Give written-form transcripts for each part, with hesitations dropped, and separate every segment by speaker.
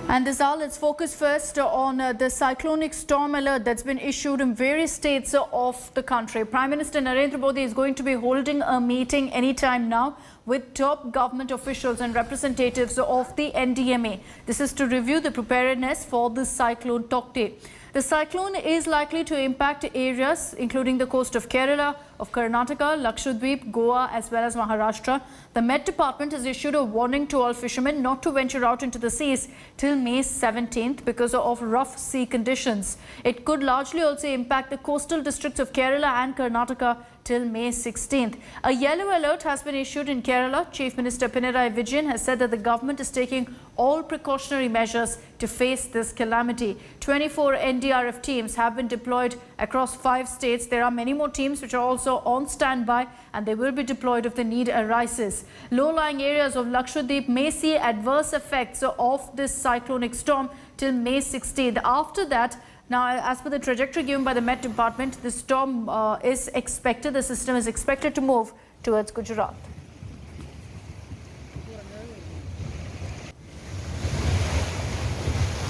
Speaker 1: And this hour, let's focus first on the cyclonic storm alert that's been issued in various states of the country. Prime Minister Narendra Modi is going to be holding a meeting anytime now with top government officials and representatives of the NDMA. This is to review the preparedness for the cyclone Taukte. The cyclone is likely to impact areas including the coast of Kerala, of Karnataka, Lakshadweep, Goa as well as Maharashtra. The Met Department has issued a warning to all fishermen not to venture out into the seas till May 17th because of rough sea conditions. It could largely also impact the coastal districts of Kerala and Karnataka till May 16th. A yellow alert has been issued in Kerala. Chief Minister Pinarayi Vijayan has said that the government is taking all precautionary measures to face this calamity. 24 NDRF teams have been deployed across 5 states. There are many more teams which are also on standby and they will be deployed if the need arises. Low-lying areas of Lakshadweep may see adverse effects of this cyclonic storm till May 16th. After that, now, as per the trajectory given by the Met Department, the storm the system is expected to move towards Gujarat.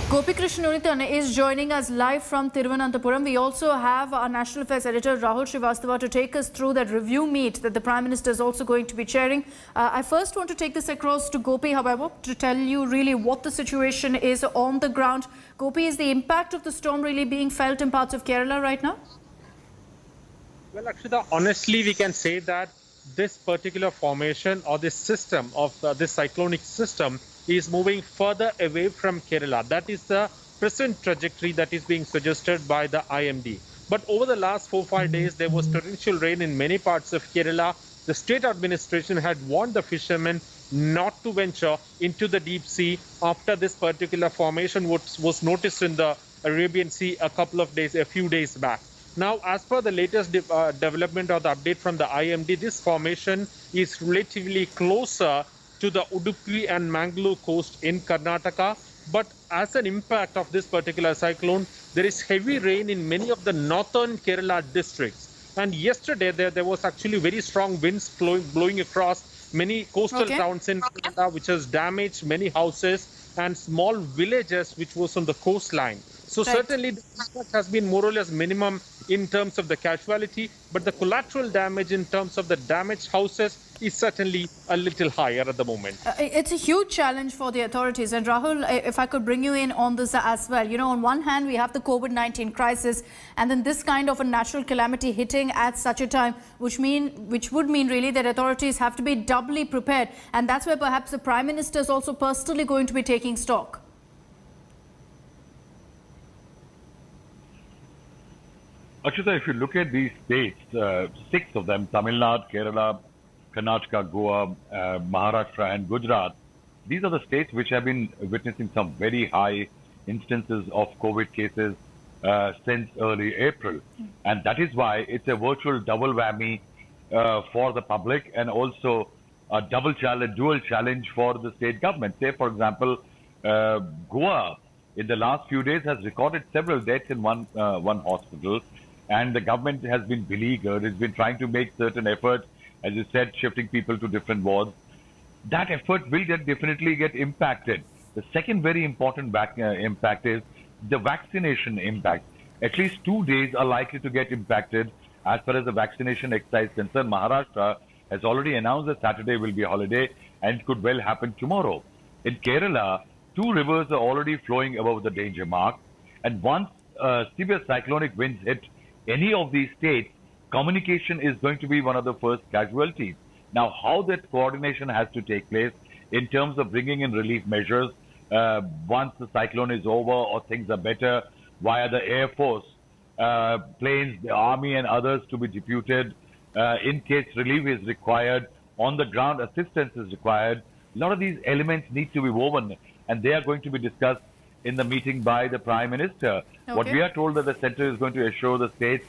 Speaker 1: Gopikrishnan Unithan is joining us live from Thiruvananthapuram. We also have our National Affairs Editor Rahul Srivastava to take us through that review meet that the Prime Minister is also going to be chairing. I first want to take this across to Gopi, however, to tell you really what the situation is on the ground. Gopi, is the impact of the storm really being felt in parts of Kerala right now?
Speaker 2: Well, Akshita, honestly, we can say that this particular formation or this system of this cyclonic system is moving further away from Kerala. That is the present trajectory that is being suggested by the IMD. But over the last 4-5 days, there was torrential rain in many parts of Kerala. The state administration had warned the fishermen not to venture into the deep sea after this particular formation was noticed in the Arabian Sea a few days back. Now, as per the latest development or the update from the IMD, this formation is relatively closer to the Udupi and Mangalore coast in Karnataka. But as an impact of this particular cyclone, there is heavy rain in many of the northern Kerala districts. And yesterday, there was actually very strong winds blowing across many coastal towns in Kerala, which has damaged many houses and small villages which was on the coastline. So certainly the impact has been more or less minimum in terms of the casualty, but the collateral damage in terms of the damaged houses is certainly a little higher at the moment.
Speaker 1: It's a huge challenge for the authorities. And Rahul, if I could bring you in on this as well. You know, on one hand, we have the COVID-19 crisis and then this kind of a natural calamity hitting at such a time, which would mean really that authorities have to be doubly prepared. And that's where perhaps the Prime Minister is also personally going to be taking stock.
Speaker 3: Akshita, if you look at these states, 6 of them, Tamil Nadu, Kerala, Karnataka, Goa, Maharashtra and Gujarat, these are the states which have been witnessing some very high instances of COVID cases since early April. And that is why it's a virtual double whammy for the public and also a dual challenge for the state government. Say, for example, Goa in the last few days has recorded several deaths in one hospital. And the government has been beleaguered. It's been trying to make certain efforts, as you said, shifting people to different wards. That effort will definitely get impacted. The second very important impact is the vaccination impact. At least 2 days are likely to get impacted as far as the vaccination exercise is concerned. Maharashtra has already announced that Saturday will be a holiday and it could well happen tomorrow. In Kerala, 2 rivers are already flowing above the danger mark. And once severe cyclonic winds hit any of these states, communication is going to be one of the first casualties. Now, how that coordination has to take place in terms of bringing in relief measures once the cyclone is over or things are better via the Air Force, planes, the Army and others to be deputed in case relief is required, on the ground assistance is required. A lot of these elements need to be woven and they are going to be discussed in the meeting by the Prime Minister. What we are told that the centre is going to assure the states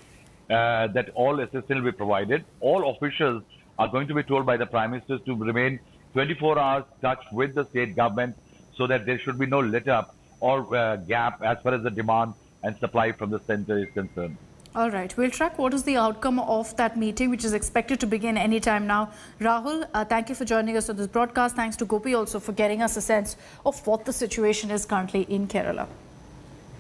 Speaker 3: that all assistance will be provided. All officials are going to be told by the Prime Minister to remain 24 hours touch with the state government so that there should be no let up or gap as far as the demand and supply from the centre is concerned.
Speaker 1: All right, we'll track what is the outcome of that meeting, which is expected to begin anytime now. Rahul, thank you for joining us on this broadcast. Thanks to Gopi also for getting us a sense of what the situation is currently in Kerala.